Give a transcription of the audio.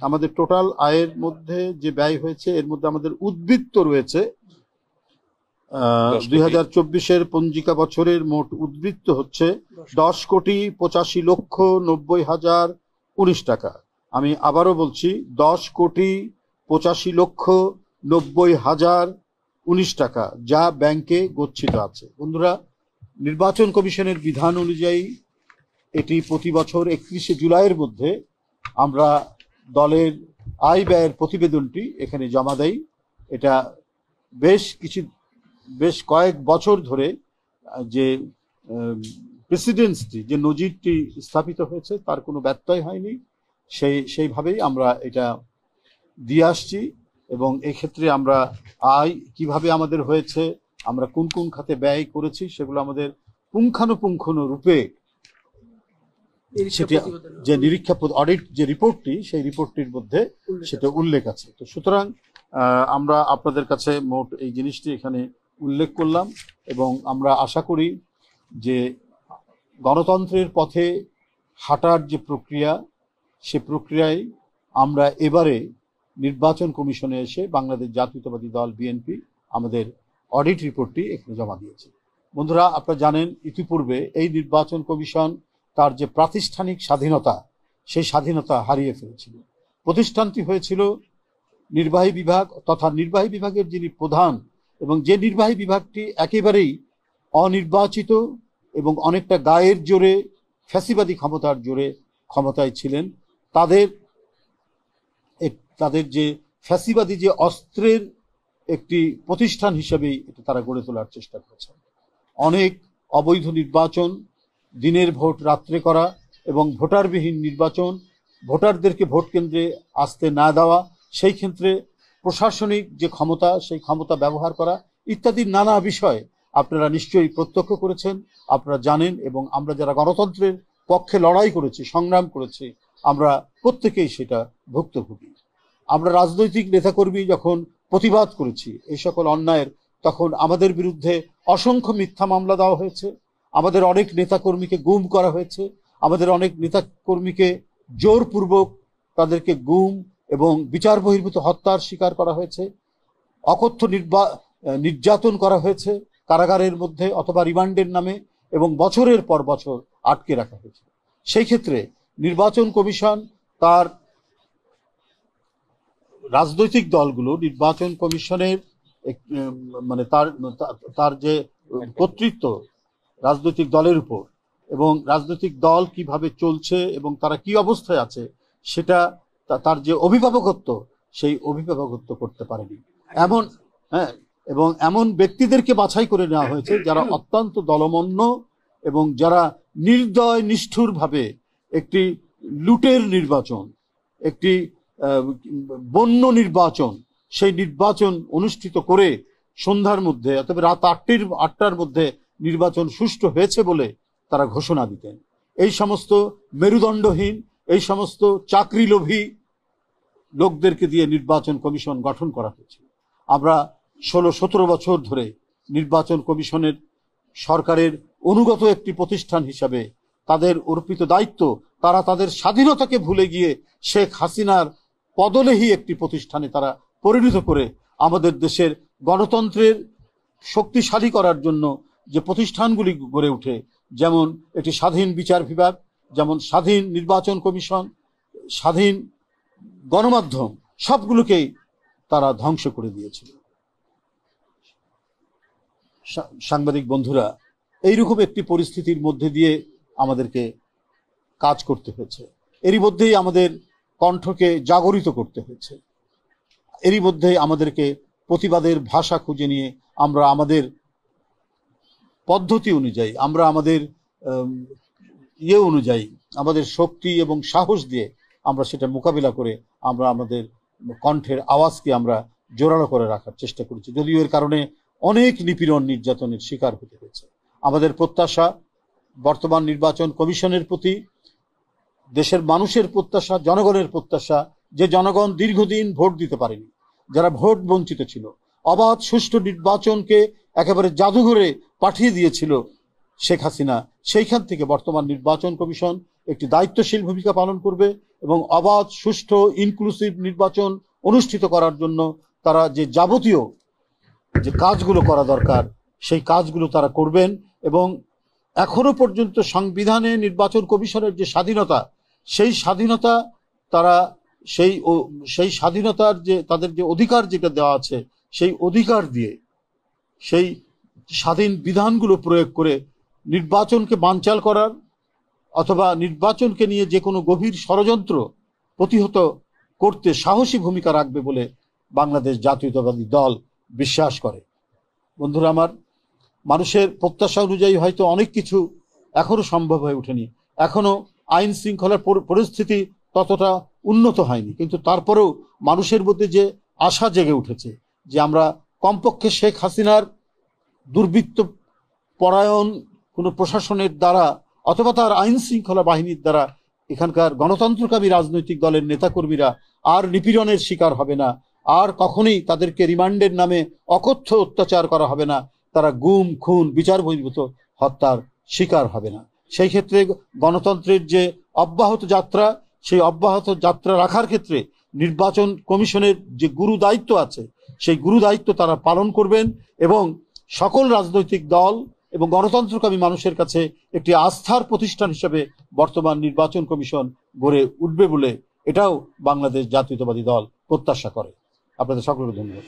আমাদের টোটাল আয়ের মধ্যে যে ব্যয় হয়েছে এর মধ্যে আমাদের উদ্বৃত্ত রয়েছে 2024-এর পঞ্জিকা বছরের মোট উদ্বৃত্ত হচ্ছে 10,85,90,019 টাকা। আমি আবারও বলছি 10,85,90,019 টাকা, যা ব্যাংকে গচ্ছিত আছে। বন্ধুরা, নির্বাচন কমিশনের বিধান অনুযায়ী এটি প্রতি বছর 31শে জুলাইয়ের মধ্যে আমরা দলের আয় ব্যয়ের প্রতিবেদনটি এখানে জমা দেই। এটা বেশ কয়েক বছর ধরে যে প্রেসিডেন্সটি, যে নজিরটি স্থাপিত হয়েছে তার কোনো ব্যত্যয় হয়নি। সেইভাবেই আমরা এটা দিয়ে আসছি। এবং এক্ষেত্রে আমরা আয় কিভাবে আমাদের হয়েছে, আমরা কোন কোন খাতে ব্যয় করেছি, সেগুলো আমাদের পুঙ্খানুপুঙ্খ রূপে সেটি যে নিরীক্ষা অডিট যে রিপোর্টটি, সেই রিপোর্টটির মধ্যে সেটা উল্লেখ আছে। তো সুতরাং আমরা আপনাদের কাছে মোট এই জিনিসটি এখানে উল্লেখ করলাম এবং আমরা আশা করি যে গণতন্ত্রের পথে হাঁটার যে প্রক্রিয়া, সে প্রক্রিয়ায় আমরা এবারে নির্বাচন কমিশনে এসে বাংলাদেশ জাতীয়তাবাদী দল বিএনপি আমাদের অডিট রিপোর্টটি এখানে জমা দিয়েছে। বন্ধুরা, আপনারা জানেন ইতিপূর্বে এই নির্বাচন কমিশন তার যে প্রাতিষ্ঠানিক স্বাধীনতা, সেই স্বাধীনতা হারিয়ে ফেলেছিল। প্রতিষ্ঠানটি হয়েছিল নির্বাহী বিভাগ তথা নির্বাহী বিভাগের যিনি প্রধান এবং যে নির্বাহী বিভাগটি একেবারেই অনির্বাচিত এবং অনেকটা গায়ের জোরে ফ্যাসিবাদী ক্ষমতার জোরে ক্ষমতায় ছিলেন, তাদের যে ফ্যাসিবাদী যে অস্ত্রের একটি প্রতিষ্ঠান হিসেবেই এটা তারা গড়ে তোলার চেষ্টা করেছে। অনেক অবৈধ নির্বাচন, দিনের ভোট রাত্রে করা এবং ভোটারবিহীন নির্বাচন, ভোটারদেরকে ভোট কেন্দ্রে আসতে না দেওয়া, সেই ক্ষেত্রে প্রশাসনিক যে ক্ষমতা, সেই ক্ষমতা ব্যবহার করা ইত্যাদি নানা বিষয় আপনারা নিশ্চয়ই প্রত্যক্ষ করেছেন, আপনারা জানেন। এবং আমরা যারা গণতন্ত্রের পক্ষে লড়াই করেছি, সংগ্রাম করেছি, আমরা প্রত্যেকেই সেটা ভুক্তভোগী। আমরা রাজনৈতিক নেতাকর্মী যখন প্রতিবাদ করেছি এই সকল অন্যায়ের, তখন আমাদের বিরুদ্ধে অসংখ্য মিথ্যা মামলা দেওয়া হয়েছে, আমাদের অনেক নেতাকর্মীকে গুম করা হয়েছে, আমাদের অনেক নেতাকর্মীকে জোরপূর্বক তাদেরকে গুম এবং বিচার বহির্ভূত হত্যার শিকার করা হয়েছে, অকথ্য নির্যাতন করা হয়েছে কারাগারের মধ্যে অথবা রিমান্ডের নামে, এবং বছরের পর বছর আটকে রাখা হয়েছে। সেই ক্ষেত্রে নির্বাচন কমিশন তার রাজনৈতিক দলগুলো নির্বাচন কমিশনের মানে তার যে কর্তৃত্ব রাজনৈতিক দলের উপর এবং রাজনৈতিক দল কিভাবে চলছে এবং তারা কি অবস্থায় আছে, সেটা তার যে অভিভাবকত্ব, সেই অভিভাবকত্ব করতে পারেনি। এবং এমন ব্যক্তিদেরকে বাছাই করে নেওয়া হয়েছে যারা অত্যন্ত দলমন্য এবং যারা নির্দয় নিষ্ঠুরভাবে একটি লুটের নির্বাচন, একটি বন্য নির্বাচন, সেই নির্বাচন অনুষ্ঠিত করে সন্ধ্যার মধ্যে অথবা রাত 8টার মধ্যে নির্বাচন সুষ্ঠু হয়েছে বলে তারা ঘোষণা দিতেন। এই সমস্ত মেরুদণ্ডহীন, এই সমস্ত চাকরিলোভী লোকদেরকে দিয়ে নির্বাচন কমিশন গঠন করা হয়েছে। আমরা 16-17 বছর ধরে নির্বাচন কমিশনের সরকারের অনুগত একটি প্রতিষ্ঠান হিসাবে তাদের অর্পিত দায়িত্ব, তারা তাদের স্বাধীনতাকে ভুলে গিয়ে শেখ হাসিনার পদলেহী একটি প্রতিষ্ঠানে তারা পরিণত করে আমাদের দেশের গণতন্ত্রের শক্তিশালী করার জন্য যে প্রতিষ্ঠানগুলি গড়ে ওঠে, যেমন একটি স্বাধীন বিচার বিভাগ, যেমন স্বাধীন নির্বাচন কমিশন, স্বাধীন গণমাধ্যম, সবগুলোকেই তারা ধ্বংস করে দিয়েছিল। সাংবাদিক বন্ধুরা, এইরকম একটি পরিস্থিতির মধ্যে দিয়ে আমাদেরকে কাজ করতে হয়েছে। এরই মধ্যেই আমাদের কণ্ঠকে জাগরিত করতে হয়েছে, এরই মধ্যে আমাদেরকে প্রতিবাদের ভাষা খুঁজে নিয়ে আমরা আমাদের পদ্ধতি অনুযায়ী, আমরা আমাদের অনুযায়ী, আমাদের শক্তি এবং সাহস দিয়ে আমরা সেটা মোকাবিলা করে আমরা আমাদের কণ্ঠের আওয়াজকে আমরা জোরালো করে রাখার চেষ্টা করেছি। যদিও এর কারণে অনেক নিপীড়ন নির্যাতনের শিকার হতে হয়েছে। আমাদের প্রত্যাশা, বর্তমান নির্বাচন কমিশনের প্রতি দেশের মানুষের প্রত্যাশা, জনগণের প্রত্যাশা, যে জনগণ দীর্ঘদিন ভোট দিতে পারেনি, যারা ভোট বঞ্চিত ছিল, অবাধ সুষ্ঠু নির্বাচনকে একেবারে জাদুঘরে পাঠিয়ে দিয়েছিল শেখ হাসিনা, সেইখান থেকে বর্তমান নির্বাচন কমিশন একটি দায়িত্বশীল ভূমিকা পালন করবে এবং অবাধ, সুষ্ঠু, ইনক্লুসিভ নির্বাচন অনুষ্ঠিত করার জন্য তারা যে যাবতীয় যে কাজগুলো করা দরকার সেই কাজগুলো তারা করবেন। এবং এখনো পর্যন্ত সংবিধানে নির্বাচন কমিশনের যে স্বাধীনতা, সেই স্বাধীনতা তারা সেই স্বাধীনতার যে তাদের যে অধিকার যেটা দেওয়া আছে, সেই অধিকার দিয়ে সেই স্বাধীন বিধানগুলো প্রয়োগ করে নির্বাচনকে বানচাল করার অথবা নির্বাচনকে নিয়ে যে কোনো গভীর ষড়যন্ত্র প্রতিহত করতে সাহসী ভূমিকা রাখবে বলে বাংলাদেশ জাতীয়তাবাদী দল বিশ্বাস করে। বন্ধুরা আমার, মানুষের প্রত্যাশা অনুযায়ী হয়তো অনেক কিছু এখনো সম্ভব হয়ে ওঠেনি, এখনো আইন শৃঙ্খলার পরিস্থিতি ততটা উন্নত হয়নি, কিন্তু তারপরেও মানুষের মধ্যে যে আশা জেগে উঠেছে যে আমরা কমপক্ষে শেখ হাসিনার দুর্বৃত্ত পরায়ণ কোনো প্রশাসনের দ্বারা অথবা তার আইন শৃঙ্খলা বাহিনীর দ্বারা এখানকার গণতন্ত্রকামী রাজনৈতিক দলের নেতাকর্মীরা আর নিপীড়নের শিকার হবে না, আর কখনোই তাদেরকে রিমান্ডের নামে অকথ্য অত্যাচার করা হবে না, তারা গুম, খুন, বিচার বহির্ভূত হত্যার শিকার হবে না। সেই ক্ষেত্রে গণতন্ত্রের যে অব্যাহত যাত্রা, সেই অব্যাহত যাত্রা রাখার ক্ষেত্রে নির্বাচন কমিশনের যে গুরু দায়িত্ব আছে, সেই গুরু দায়িত্ব তারা পালন করবেন এবং সকল রাজনৈতিক দল এবং গণতন্ত্রকামী মানুষের কাছে একটি আস্থার প্রতিষ্ঠান হিসেবে বর্তমান নির্বাচন কমিশন গড়ে উঠবে বলে এটাও বাংলাদেশ জাতীয়তাবাদী দল প্রত্যাশা করে। আপনাদের সকলকে ধন্যবাদ।